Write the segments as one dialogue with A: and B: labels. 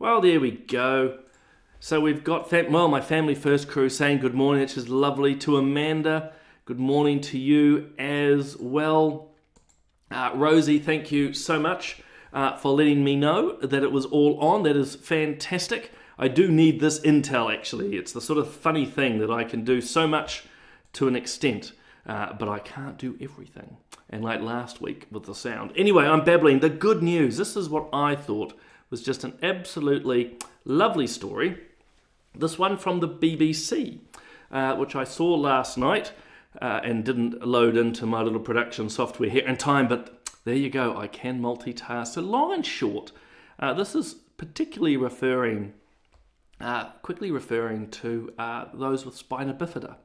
A: Well, there we go. So we've got, my Family First crew saying good morning, which is lovely. To Amanda, good morning to you as well. Rosie, thank you so much for letting me know that it was all on. That is fantastic. I do need this intel, actually. It's the sort of funny thing that I can do so much to an extent, but I can't do everything. And like last week with the sound. Anyway, I'm babbling. The good news, this is what I thought was just an absolutely lovely story. This one from the BBC, which I saw last night and didn't load into my little production software here in time, but there you go, I can multitask. So long and short, this is particularly quickly referring to those with spina bifida.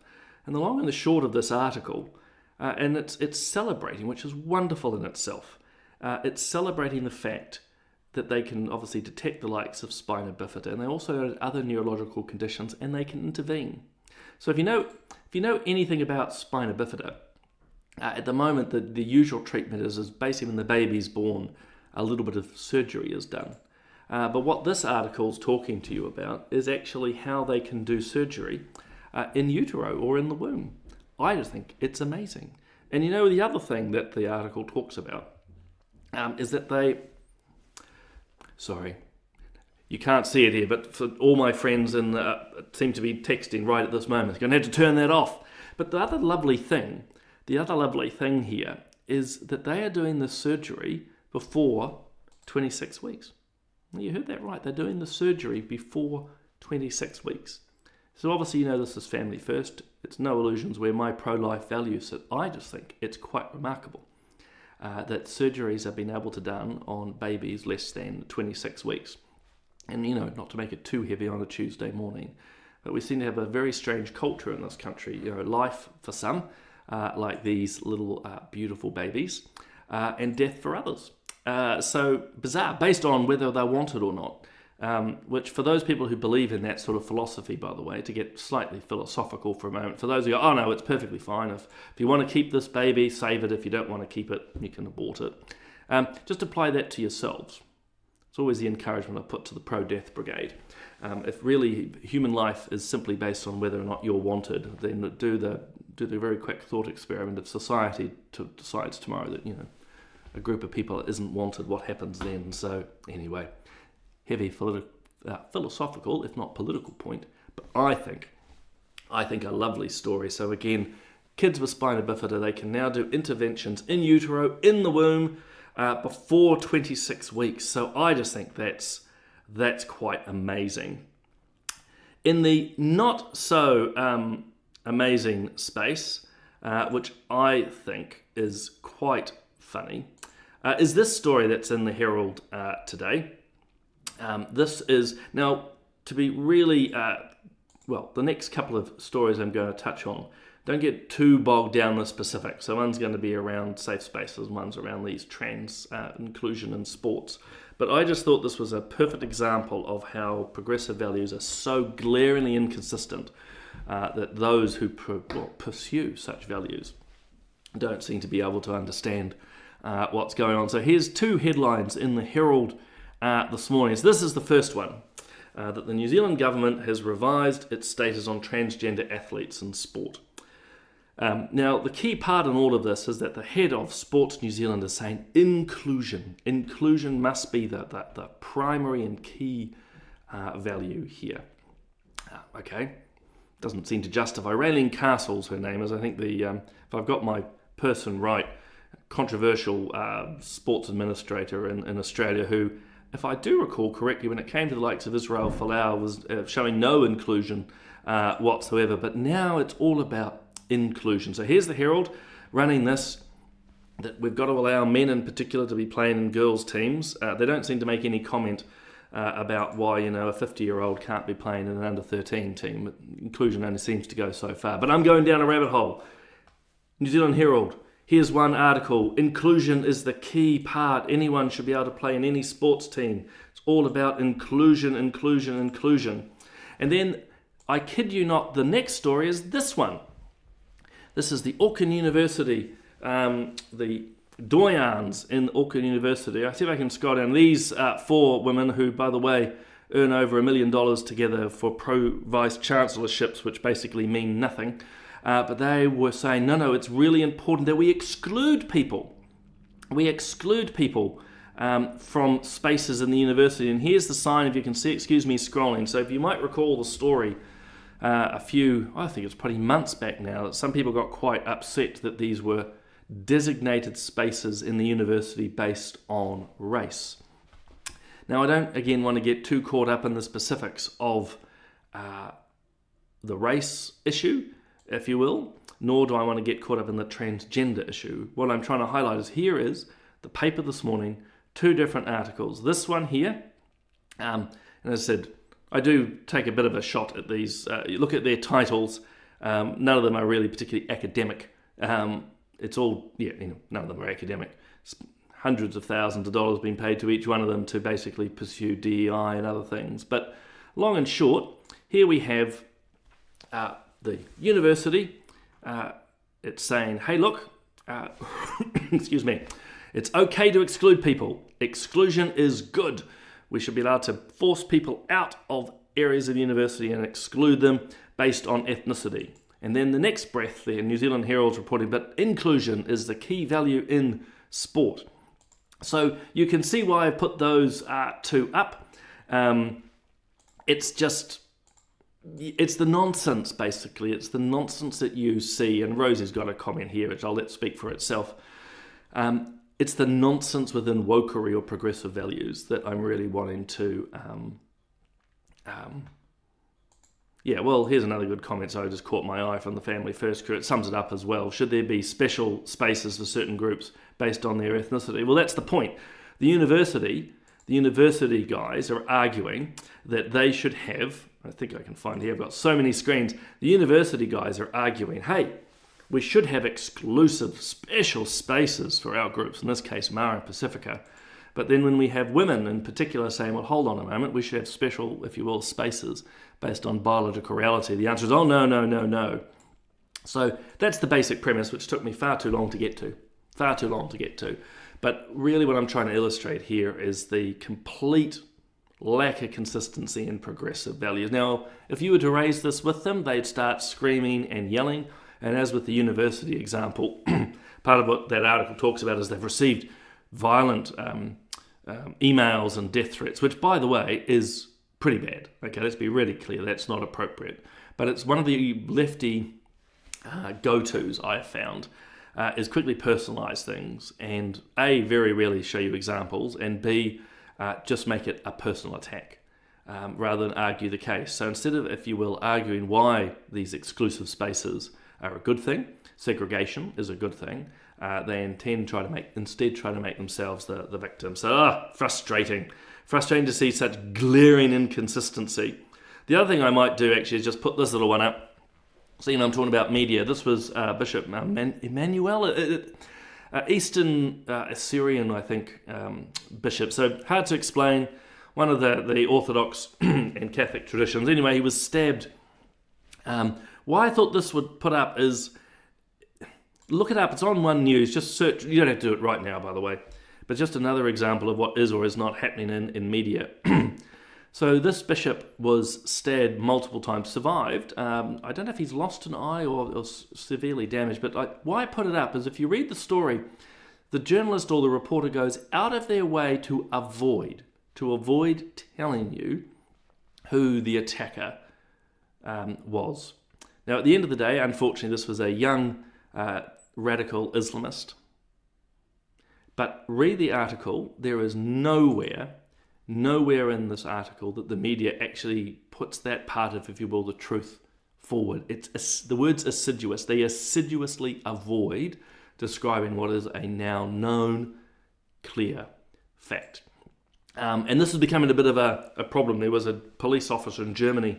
A: And the long and the short of this article, and it's celebrating, which is wonderful in itself. It's celebrating the fact that they can obviously detect the likes of spina bifida, and they also have other neurological conditions, and they can intervene. So if you know anything about spina bifida, at the moment the usual treatment is basically when the baby's born, a little bit of surgery is done. But what this article is talking to you about is actually how they can do surgery in utero or in the womb. I just think it's amazing. And you know, the other thing that the article talks about is that sorry, you can't see it here, but for all my friends seem to be texting right at this moment. You're going to have to turn that off. But the other lovely thing here is that they are doing the surgery before 26 weeks. Well, you heard that right. They're doing the surgery before 26 weeks. So obviously, you know, this is Family First. It's no illusions where my pro-life values sit. I just think it's quite remarkable that surgeries have been able to done on babies less than 26 weeks. And, you know, not to make it too heavy on a Tuesday morning, but we seem to have a very strange culture in this country. You know, life for some, like these little beautiful babies, and death for others. So bizarre, based on whether they're wanted or not. Which for those people who believe in that sort of philosophy, by the way, to get slightly philosophical for a moment, for those who go, oh no, it's perfectly fine. If you want to keep this baby, save it. If you don't want to keep it, you can abort it. Just apply that to yourselves. It's always the encouragement I put to the pro-death brigade. If really human life is simply based on whether or not you're wanted, then do the very quick thought experiment. If society decides tomorrow that, you know, a group of people isn't wanted, what happens then? So anyway, heavy philosophical, if not political point, but I think a lovely story. So again, kids with spina bifida, they can now do interventions in utero, in the womb, before 26 weeks. So I just think that's quite amazing. In the not so amazing space, which I think is quite funny, is this story that's in the Herald today. This is, now, to be really, the next couple of stories I'm going to touch on, don't get too bogged down in the specifics. So one's going to be around safe spaces, one's around these trans inclusion in sports. But I just thought this was a perfect example of how progressive values are so glaringly inconsistent that those who pursue such values don't seem to be able to understand what's going on. So here's two headlines in the Herald this morning. So this is the first one, that the New Zealand government has revised its status on transgender athletes in sport. Now, the key part in all of this is that the head of Sports New Zealand is saying inclusion. Inclusion must be the primary and key value here. Okay, doesn't seem to justify. Raylene Castle's her name is. I think if I've got my person right, controversial sports administrator in Australia who, if I do recall correctly, when it came to the likes of Israel Folau, was showing no inclusion whatsoever. But now it's all about inclusion. So here's the Herald running this, that we've got to allow men in particular to be playing in girls' teams. They don't seem to make any comment about why, you know, a 50-year-old can't be playing in an under-13 team. Inclusion only seems to go so far. But I'm going down a rabbit hole. New Zealand Herald. Here's one article. Inclusion is the key part. Anyone should be able to play in any sports team. It's all about inclusion, inclusion, inclusion. And then, I kid you not, the next story is this one. This is the Auckland University, the doyens in Auckland University. I see if I can scroll down. These four women who, by the way, earn over $1 million together for pro-vice chancellorships, which basically mean nothing. But they were saying, no, it's really important that we exclude people. We exclude people from spaces in the university. And here's the sign, if you can see, excuse me scrolling. So if you might recall the story I think it's probably months back now, that some people got quite upset that these were designated spaces in the university based on race. Now, I don't, again, want to get too caught up in the specifics of the race issue, if you will, nor do I want to get caught up in the transgender issue. What I'm trying to highlight is here is the paper this morning, 2 different articles. This one here, and as I said, I do take a bit of a shot at these. You look at their titles, none of them are really particularly academic. It's all, none of them are academic. Hundreds of thousands of dollars being paid to each one of them to basically pursue DEI and other things. But long and short, here we have the university. It's saying, hey, look, excuse me, it's okay to exclude people. Exclusion is good. We should be allowed to force people out of areas of the university and exclude them based on ethnicity. And then the next breath there, New Zealand Herald's reporting, but inclusion is the key value in sport. So you can see why I put those 2 up. It's the nonsense, basically. It's the nonsense that you see, and Rosie's got a comment here, which I'll let speak for itself. It's the nonsense within wokery or progressive values that I'm really wanting to... here's another good comment. So I just caught my eye from the Family First crew. It sums it up as well. Should there be special spaces for certain groups based on their ethnicity? Well, that's the point. The university guys are arguing that they should have... I think I can find here. I've got so many screens. The university guys are arguing, hey, we should have exclusive special spaces for our groups, in this case Mara Pacifica. But then when we have women in particular saying, well, hold on a moment, we should have special, if you will, spaces based on biological reality, the answer is, oh, no. So that's the basic premise, which took me far too long to get to. But really what I'm trying to illustrate here is the complete lack of consistency in progressive values. Now, if you were to raise this with them, they'd start screaming and yelling. And as with the university example, part of what that article talks about is they've received violent emails and death threats, which, by the way, is pretty bad. Okay, let's be really clear, that's not appropriate. But it's one of the lefty go-tos I've found, is quickly personalise things, and A, very rarely show you examples, and B, just make it a personal attack. Rather than argue the case. So instead of, if you will, arguing why these exclusive spaces are a good thing, segregation is a good thing, they instead try to make themselves the victim. So, frustrating to see such glaring inconsistency. The other thing I might do actually is just put this little one up. So, I'm talking about media. This was Bishop Emmanuel, Eastern Assyrian, I think, bishop. So hard to explain. One of the Orthodox and Catholic traditions. Anyway, he was stabbed. Why I thought this would put up is, look it up. It's on One News. Just search. You don't have to do it right now, by the way. But just another example of what is or is not happening in media. So this bishop was stabbed multiple times, survived. I don't know if he's lost an eye or severely damaged, but why I put it up is if you read the story, the journalist or the reporter goes out of their way to avoid telling you who the attacker was. Now, at the end of the day, unfortunately, this was a young radical Islamist. But read the article. There is nowhere in this article that the media actually puts that part of, if you will, the truth forward. It's the word's assiduous. They assiduously avoid describing what is a now known, clear fact. And this is becoming a bit of a problem. There was a police officer in Germany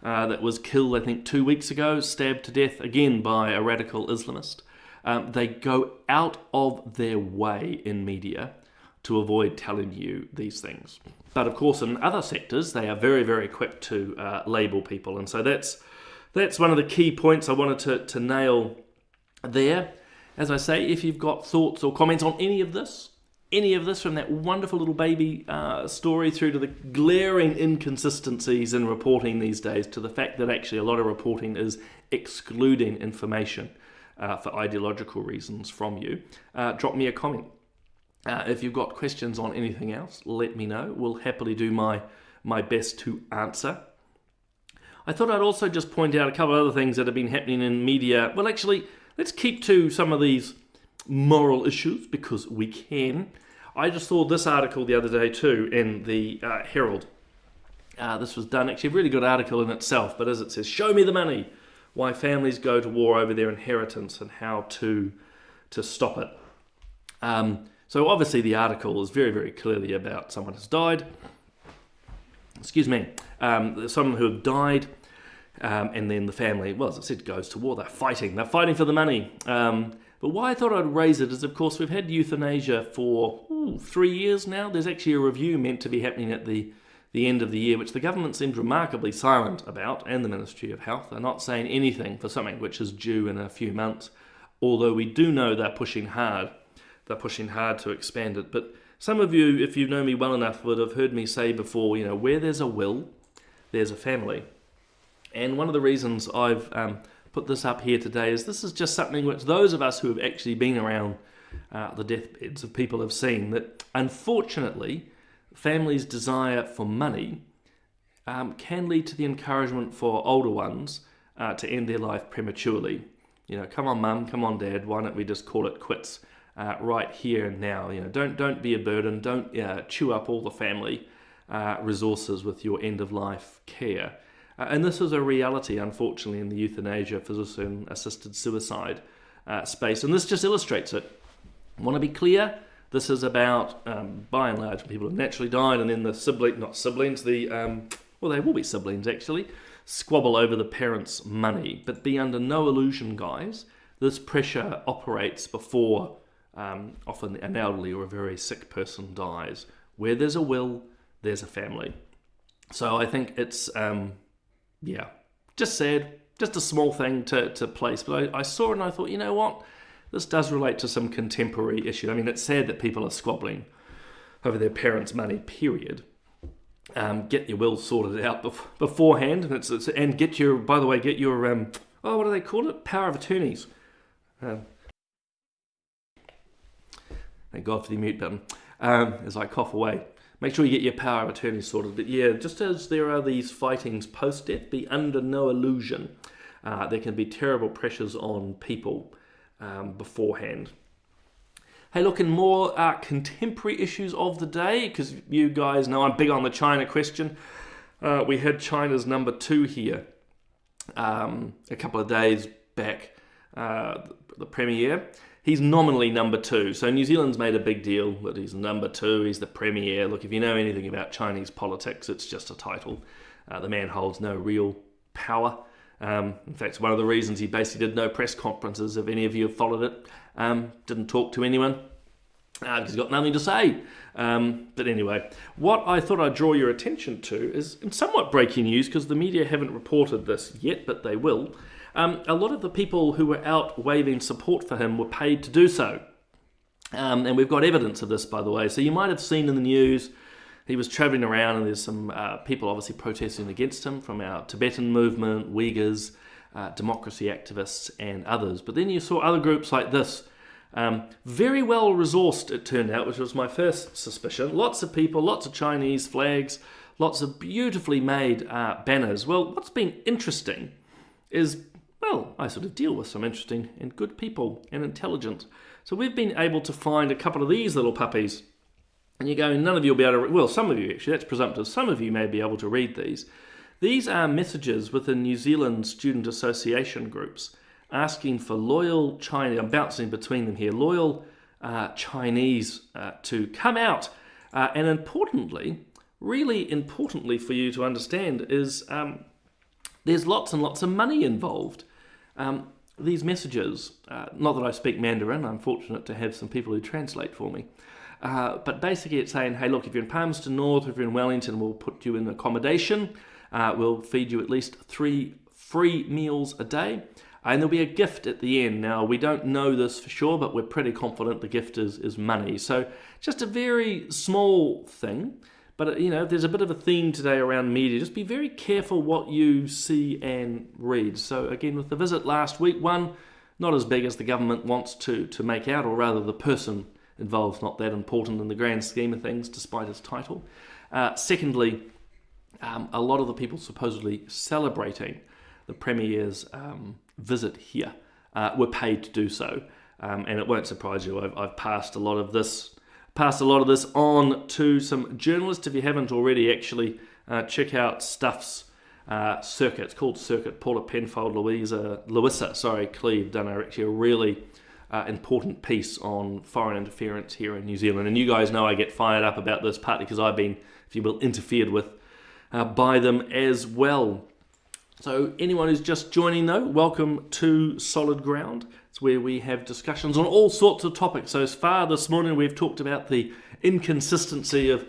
A: that was killed, I think, 2 weeks ago, stabbed to death again by a radical Islamist. They go out of their way in media to avoid telling you these things. But of course, in other sectors, they are very, very quick to label people. And so that's one of the key points I wanted to nail there. As I say, if you've got thoughts or comments on any of this, any of this, from that wonderful little baby story through to the glaring inconsistencies in reporting these days, to the fact that actually a lot of reporting is excluding information for ideological reasons from you, drop me a comment. If you've got questions on anything else, let me know. We'll happily do my best to answer. I thought I'd also just point out a couple of other things that have been happening in media. Well, actually, let's keep to some of these moral issues because we can. I just saw this article the other day too in the Herald. This was done, actually a really good article in itself, but as it says, show me the money, why families go to war over their inheritance and how to stop it. So obviously the article is very, very clearly about someone who's died. Someone who have died, and then the family, well, as I said, goes to war. They're fighting for the money. But why I thought I'd raise it is, of course, we've had euthanasia for 3 years now. There's actually a review meant to be happening at the end of the year, which the government seems remarkably silent about, and the Ministry of Health. They're not saying anything for something which is due in a few months, although we do know they're pushing hard. They're pushing hard to expand it. But some of you, if you know me well enough, would have heard me say before, where there's a will, there's a family. And one of the reasons I've put this up here today is this is just something which those of us who have actually been around the deathbeds of people have seen, that unfortunately families' desire for money can lead to the encouragement for older ones to end their life prematurely. Come on mum, come on dad, why don't we just call it quits right here and now? Don't be a burden, don't chew up all the family resources with your end of life care. And this is a reality, unfortunately, in the euthanasia, physician-assisted suicide space. And this just illustrates it. I want to be clear, this is about, by and large, people who naturally died, and then they will be siblings, actually, squabble over the parents' money. But be under no illusion, guys, this pressure operates before often an elderly or a very sick person dies. Where there's a will, there's a family. So I think it's... just sad, just a small thing to place. But I saw it and I thought, you know what? This does relate to some contemporary issue. I mean, it's sad that people are squabbling over their parents' money, period. Get your will sorted out beforehand. And get your what do they call it? Power of attorneys. Thank God for the mute button. As I cough away. Make sure you get your power of attorney sorted. But yeah, just as there are these fightings post-death, be under no illusion. There can be terrible pressures on people beforehand. Hey, look, in more contemporary issues of the day, because you guys know I'm big on the China question. We had China's number 2 here a couple of days back, the Premier. He's nominally number 2. So New Zealand's made a big deal that he's number 2, he's the Premier. Look, if you know anything about Chinese politics, it's just a title. The man holds no real power. In fact, it's one of the reasons he basically did no press conferences, if any of you have followed it. Didn't talk to anyone. He's got nothing to say. But anyway, what I thought I'd draw your attention to is somewhat breaking news, because the media haven't reported this yet, but they will. A lot of the people who were out waving support for him were paid to do so. And we've got evidence of this, by the way. So you might have seen in the news, he was travelling around and there's some people obviously protesting against him from our Tibetan movement, Uyghurs, democracy activists and others. But then you saw other groups like this, very well resourced, it turned out, which was my first suspicion. Lots of people, lots of Chinese flags, lots of beautifully made banners. Well, what's been interesting is, I sort of deal with some interesting and good people and intelligence. So we've been able to find a couple of these little puppies. And you're going, none of you will be able to... Well, some of you actually, that's presumptive. Some of you may be able to read these. These are messages within New Zealand student association groups asking for loyal Chinese... I'm bouncing between them here. Loyal Chinese to come out. And importantly, really importantly for you to understand is there's lots and lots of money involved. These messages, not that I speak Mandarin, I'm fortunate to have some people who translate for me, but basically it's saying, hey, look, if you're in Palmerston North, if you're in Wellington, we'll put you in accommodation, we'll feed you at least 3 free meals a day, And there'll be a gift at the end. Now, we don't know this for sure, but we're pretty confident the gift is money. So just a very small thing. But, there's a bit of a theme today around media. Just be very careful what you see and read. So again, with the visit last week, one, not as big as the government wants to make out, or rather the person involved not that important in the grand scheme of things, despite his title. Secondly, a lot of the people supposedly celebrating the Premier's visit here were paid to do so, and it won't surprise you. I've passed a lot of this on to some journalists. If you haven't already, actually check out Stuff's Circuit. It's called Circuit. Paula Penfold, Louisa Cleve done actually a really important piece on foreign interference here in New Zealand. And you guys know I get fired up about this, partly because I've been, if you will, interfered with by them as well. So anyone who's just joining, though, welcome to Solid Ground. It's where we have discussions on all sorts of topics. So as far this morning, we've talked about the inconsistency of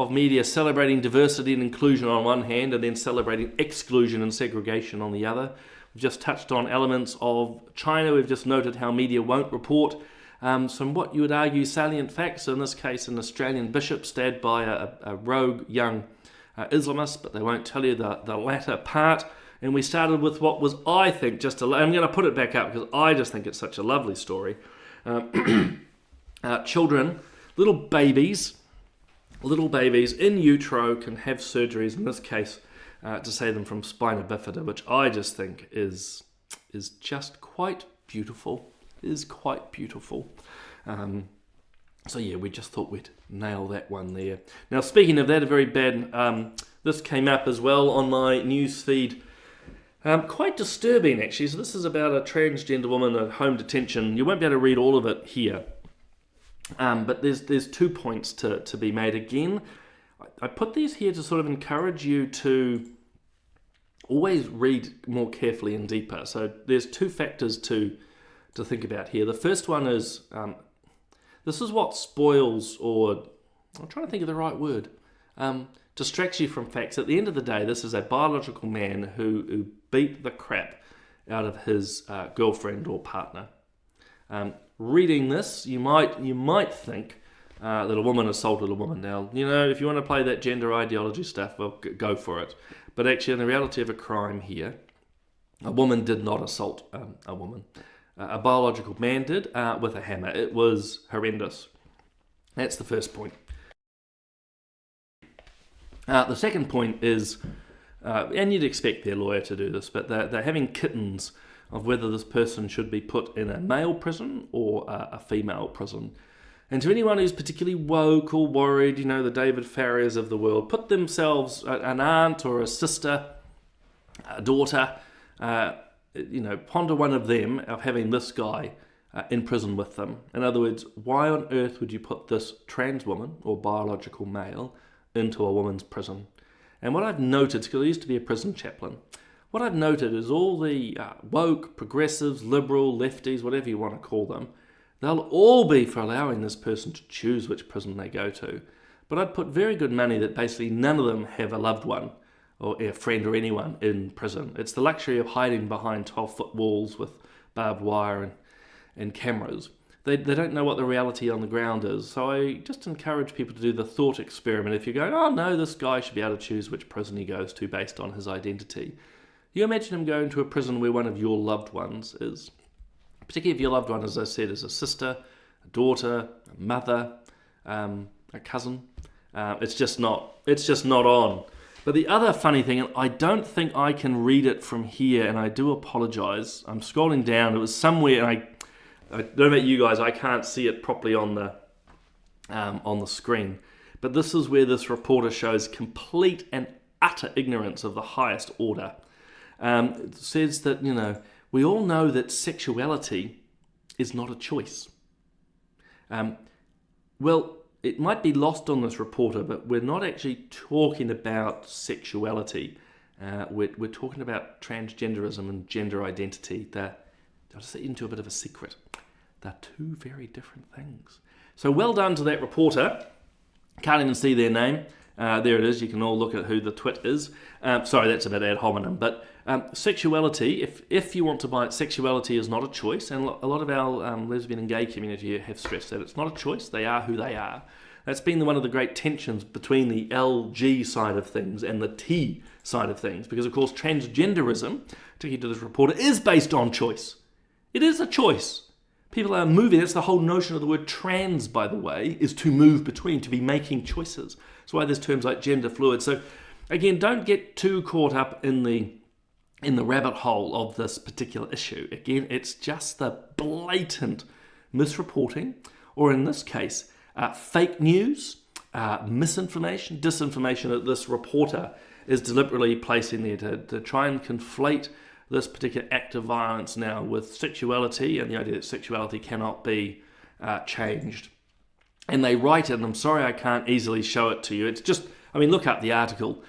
A: media celebrating diversity and inclusion on one hand, and then celebrating exclusion and segregation on the other. We've just touched on elements of China. We've just noted how media won't report some what you would argue salient facts. In this case, an Australian bishop stabbed by a rogue young Islamist, but they won't tell you the latter part. And we started with what was, I think, I'm going to put it back up because I just think it's such a lovely story. Children, little babies in utero can have surgeries, in this case, to save them from spina bifida, which I just think is just quite beautiful. It is quite beautiful. So yeah, we just thought we'd nail that one there. Now, speaking of that, a very bad, this came up as well on my news feed. Quite disturbing, actually. So this is about a transgender woman at home detention. You won't be able to read all of it here. But there's 2 points to be made. Again, I put these here to sort of encourage you to always read more carefully and deeper. So there's 2 factors to think about here. The first one is, this is what spoils, or I'm trying to think of the right word, distracts you from facts. At the end of the day, this is a biological man who beat the crap out of his girlfriend or partner. Reading this, you might think that a woman assaulted a woman. Now, if you want to play that gender ideology stuff, well, go for it. But actually, in the reality of a crime here, a woman did not assault a woman. A biological man did with a hammer. It was horrendous. That's the first point. The second point is, and you'd expect their lawyer to do this, but they're having kittens of whether this person should be put in a male prison or a female prison. And to anyone who's particularly woke or worried, the David Farriers of the world, put themselves, an aunt or a sister, a daughter, ponder one of them of having this guy in prison with them. In other words, why on earth would you put this trans woman or biological male into a woman's prison? And what I've noted, because I used to be a prison chaplain, what I've noted is all the woke, progressives, liberal, lefties, whatever you want to call them, they'll all be for allowing this person to choose which prison they go to. But I'd put very good money that basically none of them have a loved one or a friend or anyone in prison. It's the luxury of hiding behind 12-foot walls with barbed wire and cameras. They don't know what the reality on the ground is. So I just encourage people to do the thought experiment. If you're going, oh no, this guy should be able to choose which prison he goes to based on his identity. You imagine him going to a prison where one of your loved ones is. Particularly if your loved one, as I said, is a sister, a daughter, a mother, a cousin. It's just not on. But the other funny thing, and I don't think I can read it from here, and I do apologise. I'm scrolling down. It was somewhere, and I don't know about you guys, I can't see it properly on the screen. But this is where this reporter shows complete and utter ignorance of the highest order. It says that, we all know that sexuality is not a choice. Well, it might be lost on this reporter, but we're not actually talking about sexuality. We're talking about transgenderism and gender identity. I'll just let you into a bit of a secret. They're 2 very different things. So well done to that reporter. Can't even see their name. There it is. You can all look at who the twit is. Sorry, that's a bit ad hominem. But sexuality, if you want to buy it, sexuality is not a choice. And a lot of our lesbian and gay community have stressed that it's not a choice. They are who they are. That's been one of the great tensions between the LG side of things and the T side of things. Because, of course, transgenderism, particularly to this reporter, is based on choice. It is a choice. People are moving. That's the whole notion of the word trans, by the way, is to move between, to be making choices. That's why there's terms like gender fluid. So, again, don't get too caught up in the rabbit hole of this particular issue. Again, it's just the blatant misreporting, or in this case, fake news, misinformation, disinformation that this reporter is deliberately placing there to try and conflate this particular act of violence now with sexuality and the idea that sexuality cannot be changed. And they write it, and I'm sorry I can't easily show it to you. It's just, look up the article.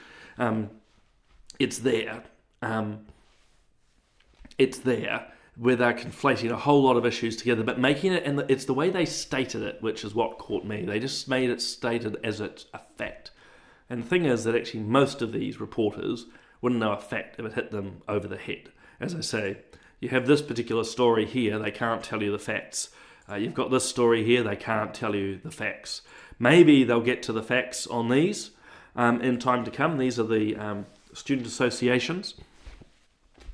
A: It's there. It's there, where they're conflating a whole lot of issues together, but making it, and it's the way they stated it, which is what caught me. They just made it stated as it's a fact. And the thing is that actually most of these reporters wouldn't know a fact if it hit them over the head. As I say, you have this particular story here, they can't tell you the facts. You've got this story here, they can't tell you the facts. Maybe they'll get to the facts on these in time to come. These are the student associations.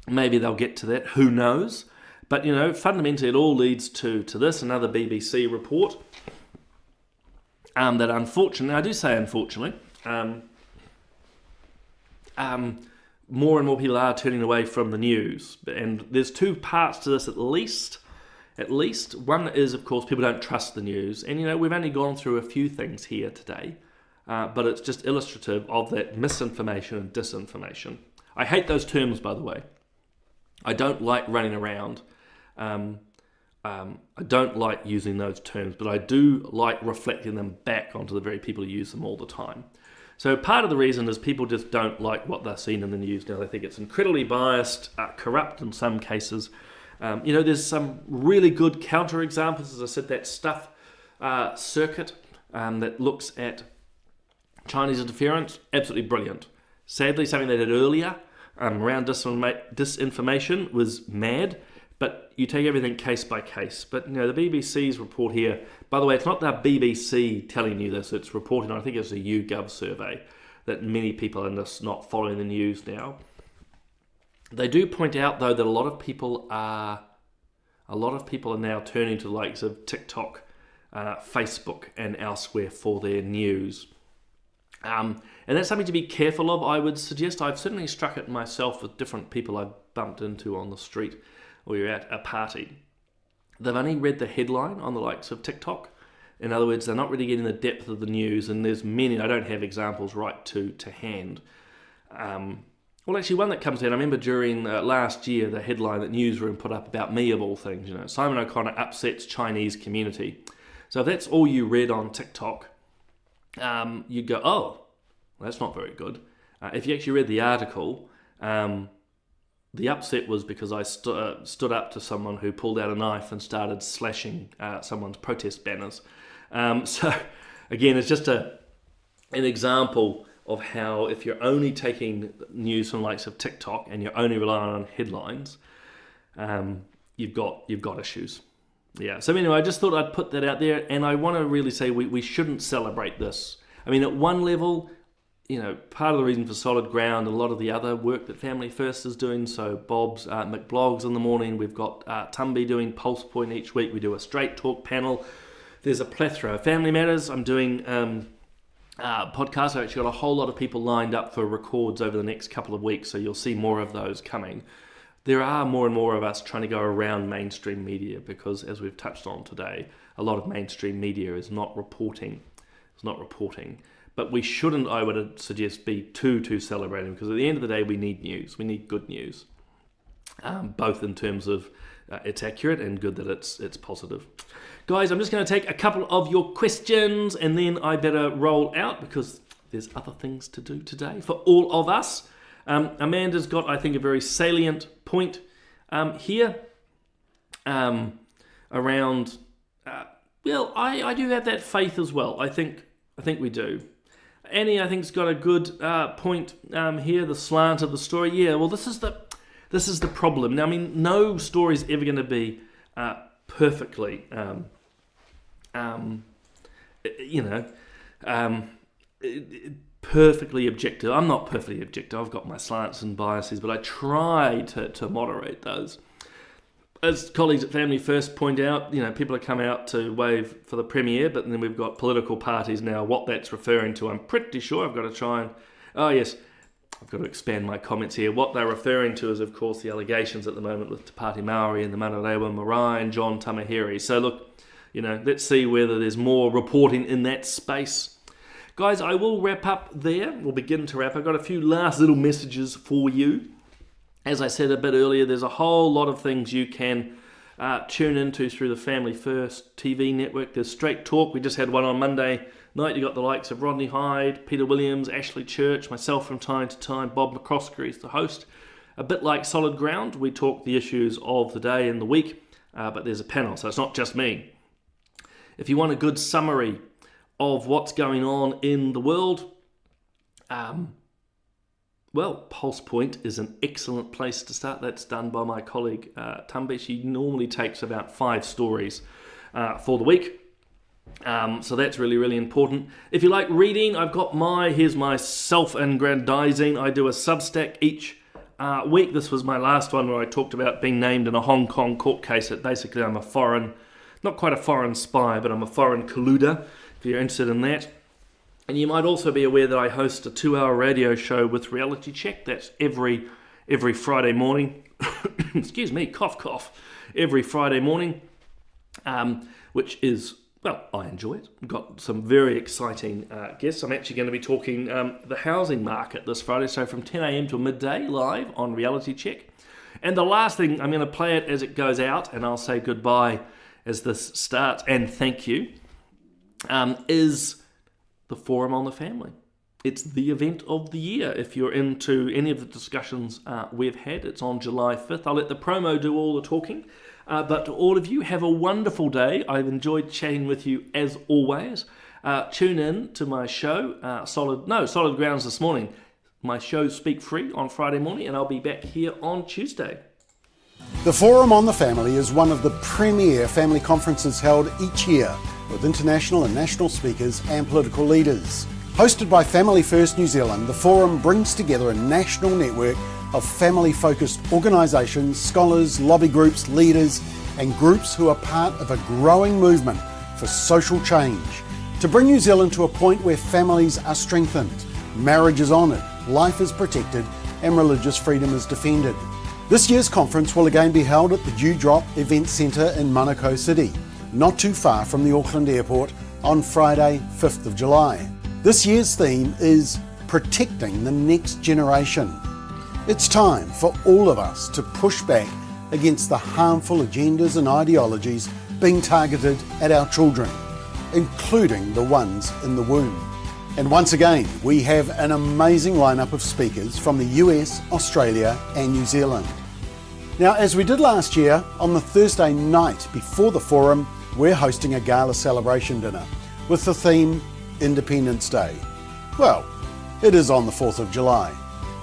A: Maybe they'll get to that, who knows? But, fundamentally it all leads to this, another BBC report, that unfortunately, I do say unfortunately, more and more people are turning away from the news. And there's two parts to this at least. One is, of course, people don't trust the news. And, we've only gone through a few things here today, but it's just illustrative of that misinformation and disinformation. I hate those terms, by the way. I don't like running around. I don't like using those terms, but I do like reflecting them back onto the very people who use them all the time. So part of the reason is people just don't like what they're seeing in the news now. They think it's incredibly biased, corrupt in some cases. There's some really good counterexamples. As I said, that Stuff circuit that looks at Chinese interference, absolutely brilliant. Sadly, something they did earlier around disinformation was mad, but you take everything case by case. But, the BBC's report here, by the way, it's not the BBC telling you this, it's reporting, I think it's a YouGov survey, that many people are just not following the news now. They do point out, though, that a lot of people are now turning to the likes of TikTok, Facebook, and elsewhere for their news. And that's something to be careful of, I would suggest. I've certainly struck it myself with different people I've bumped into on the street or you're at a party. They've only read the headline on the likes of TikTok. In other words, they're not really getting the depth of the news, and there's many, I don't have examples right to hand. Well, actually, one that comes in, I remember during last year, the headline that Newsroom put up about me, of all things, Simon O'Connor upsets Chinese community. So if that's all you read on TikTok, you'd go, oh, well, that's not very good. If you actually read the article, the upset was because I stood up to someone who pulled out a knife and started slashing someone's protest banners. So, again, it's just an example of how if you're only taking news from the likes of TikTok and you're only relying on headlines, you've got issues. Yeah, so anyway, I just thought I'd put that out there, and I want to really say we shouldn't celebrate this. At one level, part of the reason for Solid Ground and a lot of the other work that Family First is doing, so Bob's McBlogs in the morning, we've got Tumby doing Pulse Point each week, we do a Straight Talk panel, there's a plethora. Family Matters, I'm doing podcasts. I've actually got a whole lot of people lined up for records over the next couple of weeks, so you'll see more of those coming. There are more and more of us trying to go around mainstream media because, as we've touched on today, a lot of mainstream media is not reporting. It's not reporting. But we shouldn't, I would suggest, be too celebrating, because at the end of the day, we need news. We need good news, both in terms of it's accurate and good that it's positive. Guys, I'm just going to take a couple of your questions and then I better roll out because there's other things to do today for all of us. Amanda's got, I think, a very salient point here around, I do have that faith as well. I think we do. Annie, I think, has got a good point here. The slant of the story. Yeah, well, this is the problem. Now, I mean, no story is ever going to be perfectly, perfectly objective. I'm not perfectly objective. I've got my slants and biases, but I try to moderate those. As colleagues at Family First point out, people are coming out to wave for the Premier, but then we've got political parties now. What that's referring to, I'm pretty sure I've got to try and... Oh, yes, I've got to expand my comments here. What they're referring to is, of course, the allegations at the moment with Te Pāti Māori and the Manarewa Marae and John Tamahiri. So, look, let's see whether there's more reporting in that space. Guys, I will wrap up there. We'll begin to wrap. I've got a few last little messages for you. As I said a bit earlier, there's a whole lot of things you can tune into through the Family First TV network. There's Straight Talk. We just had one on Monday night. You got the likes of Rodney Hyde, Peter Williams, Ashley Church, myself from time to time. Bob McCroskey is the host. A bit like Solid Ground, we talk the issues of the day and the week, but there's a panel, so it's not just me. If you want a good summary of what's going on in the world, Pulse Point is an excellent place to start. That's done by my colleague Tumbi. She normally takes about 5 stories for the week. So that's really, really important. If you like reading, I've got here's my self-aggrandizing. I do a Substack each week. This was my last one where I talked about being named in a Hong Kong court case. That basically I'm a foreign, not quite a foreign spy, but I'm a foreign colluder, if you're interested in that. And you might also be aware that I host a 2-hour radio show with Reality Check. That's every Friday morning. Excuse me, cough. Every Friday morning, which is, I enjoy it. We've got some very exciting guests. I'm actually going to be talking the housing market this Friday, so from 10 a.m. till midday, live on Reality Check. And the last thing, I'm going to play it as it goes out, and I'll say goodbye as this starts, and thank you, is the Forum on the Family. It's the event of the year. If you're into any of the discussions we've had, it's on July 5th. I'll let the promo do all the talking. But to all of you, have a wonderful day. I've enjoyed chatting with you as always. Tune in to my show, Solid Grounds this morning. My show Speak Free on Friday morning, and I'll be back here on Tuesday.
B: The Forum on the Family is one of the premier family conferences held each year with international and national speakers and political leaders. Hosted by Family First New Zealand, the Forum brings together a national network of family-focused organisations, scholars, lobby groups, leaders and groups who are part of a growing movement for social change to bring New Zealand to a point where families are strengthened, marriage is honoured, life is protected and religious freedom is defended. This year's conference will again be held at the Dewdrop Event Centre in Manukau City, not too far from the Auckland Airport, on Friday, 5th of July. This year's theme is Protecting the Next Generation. It's time for all of us to push back against the harmful agendas and ideologies being targeted at our children, including the ones in the womb. And once again, we have an amazing lineup of speakers from the US, Australia and New Zealand. Now, as we did last year, on the Thursday night before the forum, we're hosting a gala celebration dinner with the theme Independence Day. Well, it is on the 4th of July,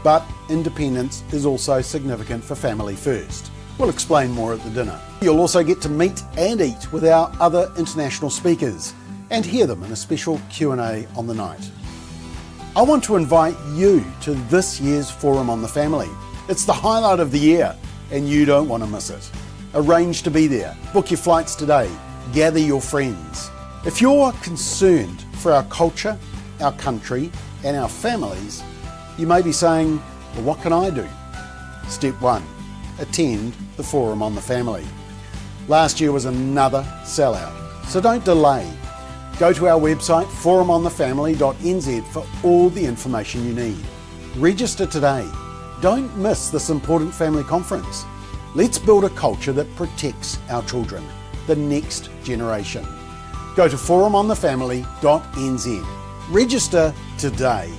B: but independence is also significant for Family First. We'll explain more at the dinner. You'll also get to meet and eat with our other international speakers and hear them in a special Q&A on the night. I want to invite you to this year's Forum on the Family. It's the highlight of the year and you don't want to miss it. Arrange to be there. Book your flights today. Gather your friends. If you're concerned for our culture, our country and our families, you may be saying, well, what can I do? Step 1, attend the Forum on the Family. Last year was another sellout, so don't delay. Go to our website forumonthefamily.nz for all the information you need. Register today. Don't miss this important family conference. Let's build a culture that protects our children, the next generation. Go to forumonthefamily.nz. Register today.